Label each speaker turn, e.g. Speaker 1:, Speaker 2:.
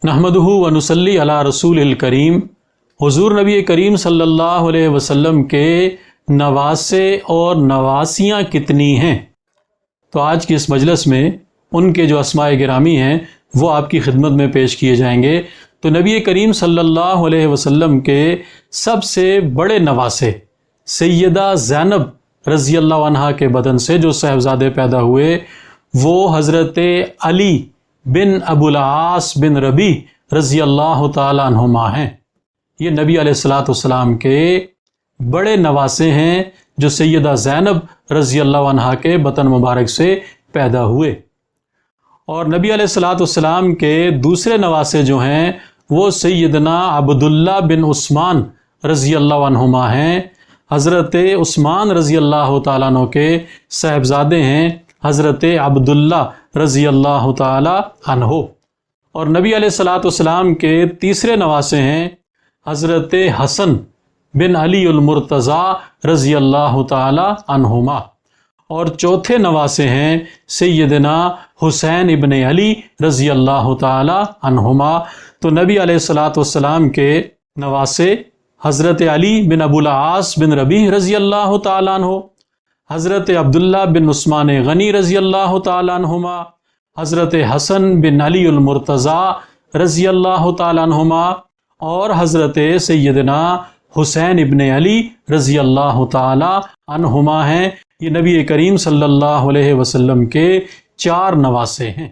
Speaker 1: नहमदुहु व नुसल्ली अला रसूलिल करीम। हुजूर नबी करीम सल्लल्लाहु अलैहि वसल्लम के नवासे और नवासियाँ कितनी हैं? तो आज की इस मजलिस में उनके जो अस्माए गिरामी हैं वो आपकी खिदमत में पेश किए जाएंगे। तो नबी करीम सल्लल्लाहु अलैहि वसल्लम के सबसे बड़े नवासे सैयदा ज़ैनब रज़ी अल्लाह अन्हा के बदन से जो साहबजादे पैदा हुए वो हज़रत अली बिन अबुल आस बिन रबी रज़ी अल्लाह ताला अन्हुमा हैं। ये नबी अलैहिस्सलाम के बड़े नवासे हैं जो सैयदा ज़ैनब रज़ी अल्लाह अन्हा के बतन मुबारक से पैदा हुए। और नबी अलैहिस्सलाम के दूसरे नवासे जो हैं वो सैयदना अब्दुल्ला बिन उस्मान रज़ी अल्लाह अन्हुमा हैं। हज़रत उस्मान रज़ी अल्लाह ताला अन्हु के साहबजादे हैं हज़रत अब्दुल्ला रज़ी अल्लाह ताला अन्हु। और नबी अलैहिस्सलाम के तीसरे नवासे हैं हज़रत हसन बिन अली उल मुर्तज़ा रज़ी अल्लाह ताला अन्हुमा। और चौथे नवासे हैं सैयदना हुसैन इब्न अली रज़ी अल्लाह ताला अन्हुमा। तो नबी अलैहिस्सलाम के नवासे हज़रत अली बिन अबुल आस बिन रबी रज़ी अल्लाह ताला अन्हु, हज़रत अब्दुल्ला बिन उस्मान गनी रज़ी अल्लाह ताला अन्हुमा, हज़रत हसन बिन अली उल मुर्तज़ा रज़ी अल्लाह ताला अन्हुमा और हज़रत सैयदना हुसैन इब्न अली रज़ी अल्लाह ताला अन्हुमा हैं। ये नबी करीम सल्लल्लाहु अलैहि वसल्लम के 4 नवासे हैं।